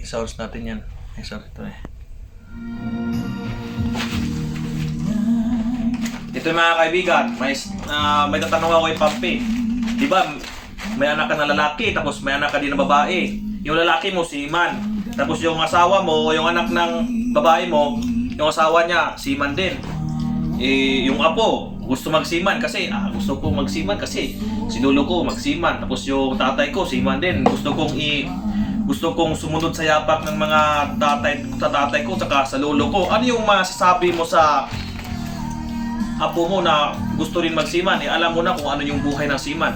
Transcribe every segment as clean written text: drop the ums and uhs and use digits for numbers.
Source natin yan. Source ito eh. Ito yung mga kaibigan, may tatanong ako kay Papi. Di ba, may anak ka na lalaki, tapos may anak ka din na babae. Yung lalaki mo, seaman. Tapos yung asawa mo, yung anak ng babae mo, yung asawa niya, seaman din. Yung apo, gusto magsiman kasi, gusto ko magsiman kasi si lolo ko magsiman. Tapos yung tatay ko, seaman din. Gusto kong sumunod sa yapak ng mga tatay ko saka sa lolo ko. Ano yung masasabi mo sa apo mo na gusto rin magsiman? Alam mo na kung ano yung buhay ng siman.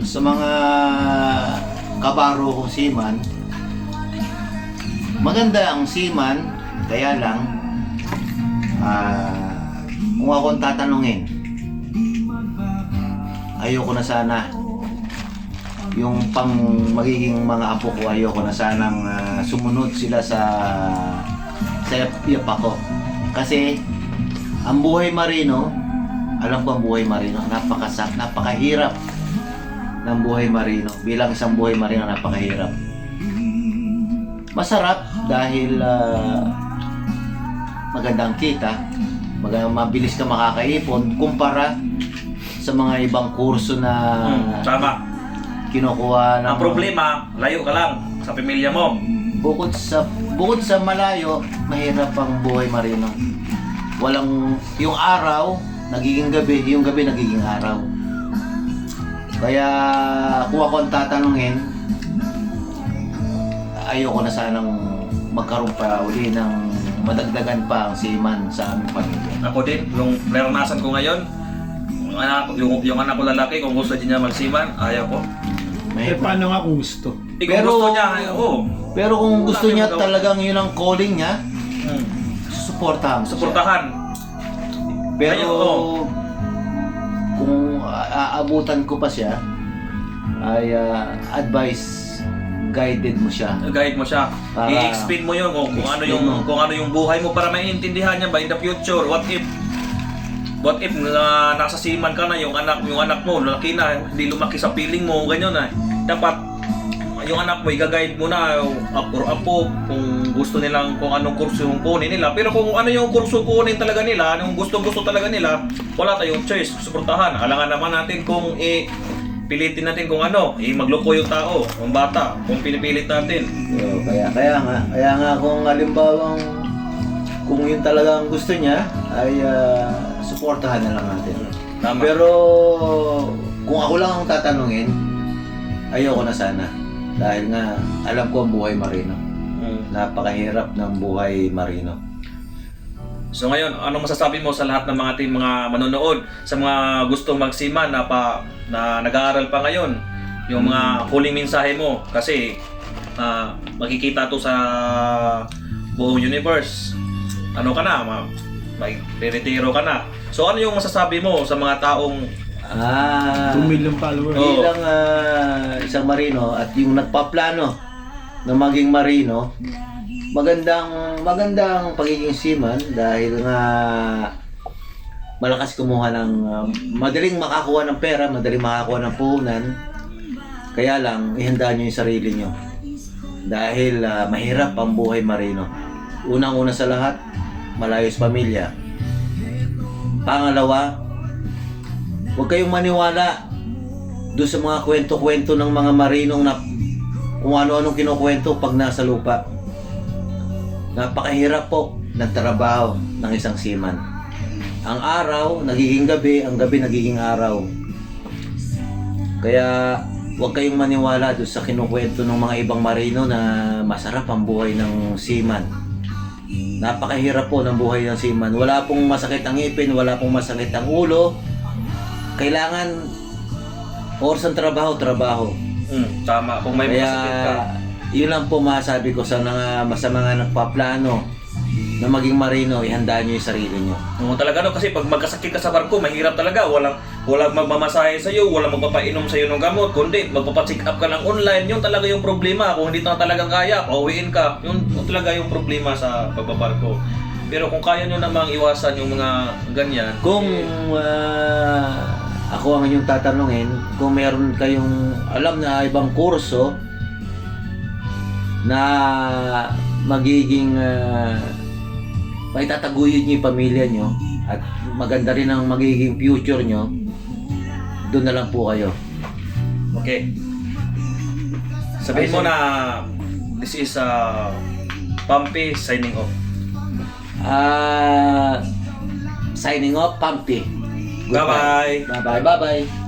Sa mga kabaro kong seaman, maganda ang seaman, kaya lang kung akong tatanungin, ayoko na sana yung pang magiging mga apo ko, ayoko na sanang sumunod sila sa yapak ko. Kasi ang buhay marino, alam ko ang buhay marino, napakahirap ng buhay marino. Bilang isang buhay marino, napakahirap. Masarap dahil magandang kita, mabilis ka makakaipon kumpara sa mga ibang kurso na Tama. kinukuha ng... Ang problema, layo ka lang sa pamilya mo. Bukod sa malayo, mahirap ang buhay marino. Walang, yung araw nagiging gabi, yung gabi nagiging araw. Kaya kung ako ang tatanungin, ayoko na sanang magkaroon pa uli ng madagdagan pa ang seaman sa aming pamilya. Ako din, yung naranasan ko ngayon, yung anak ko lalaki, kung gusto din niya magsiman, ayaw ko. Paano nga kung gusto? Kung gusto niya, oo. Pero kung gusto niya talagang yun ang calling niya, suportahan. Suportahan. Pero Ayun, kung aabutan ko pa siya, ay advice, guided mo siya. Guide mo siya. Para- I-explain mo yun kung ano yung buhay mo para maintindihan niya ba in the future. What if nasa seaman ka na, yung anak mo lalaki na, hindi lumaki sa piling mo, ganyan na. Dapat yung anak mo i-guide mo na apo kung gusto nilang kung anong kurso yung kunin nila. Pero kung ano yung kurso kunin talaga nila, anong gusto talaga nila, wala tayong choice, suportahan. Alangan naman natin kung pilitin natin kung magloko yung tao, yung bata, kung pinipilit natin. So, kaya nga kung halimbawang kung yun talagang gusto niya ay suportahan na lang natin. Tama. Pero kung ako lang ang tatanungin, ayoko na sana. Dahil nga alam ko ang buhay marino. Napakahirap ng buhay marino. So ngayon, anong masasabi mo sa lahat ng mga ating mga manonood, sa mga gustong magsiman na nag-aaral pa ngayon, yung mga huling mensahe mo kasi makikita to sa buong universe. Ano ka na, may retiro ka na. So ano yung masasabi mo sa mga taong 2 million followers. Bilang isang marino at yung nagpaplano na maging marino, magandang pagiging seaman dahil nga malakas kumuha ng madaling makakuha ng pera, madaling makakuha ng puhunan. Kaya lang ihanda niyo yung sarili niyo dahil mahirap ang buhay marino. Unang-una sa lahat, malayo sa pamilya. Pangalawa, huwag kayong maniwala doon sa mga kwento-kwento ng mga marinong na kung ano-anong kinukwento pag nasa lupa. Napakahirap po ng trabaho ng isang seaman. Ang araw nagiging gabi, ang gabi nagiging araw. Kaya huwag kayong maniwala doon sa kinukwento ng mga ibang marino na masarap ang buhay ng seaman. Napakahirap po ng buhay ng seaman. Wala pong masakit ang ngipin, wala pong masakit ang ulo. Kailangan oras ng trabaho. tama, kung may masakit ka. Yun lang po masasabi ko sa mga nagpaplano na maging marino, ihanda nyo yung sarili nyo. Talaga kasi pag magkasakit ka sa barko, mahirap talaga. Walang magmamasahe sa iyo, walang magpapainom sa iyo ng gamot, kundi magpapacheck up ka ng online. Yun talaga yung problema. Kung hindi na talaga kaya, pauwiin ka. Yun talaga yung problema sa pagbabarko. Pero kung kaya nyo namang iwasan yung mga ganyan, Kung ako ang inyong tatanungin, kung meron kayong alam na ibang kurso na magiging maitataguyod niyo yung pamilya niyo at maganda rin ang magiging future niyo, doon na lang po kayo. Okay. Sabihin mo na this is Pumpy signing off. Signing off, Pumpy. Bye-bye. Bye-bye. Bye-bye.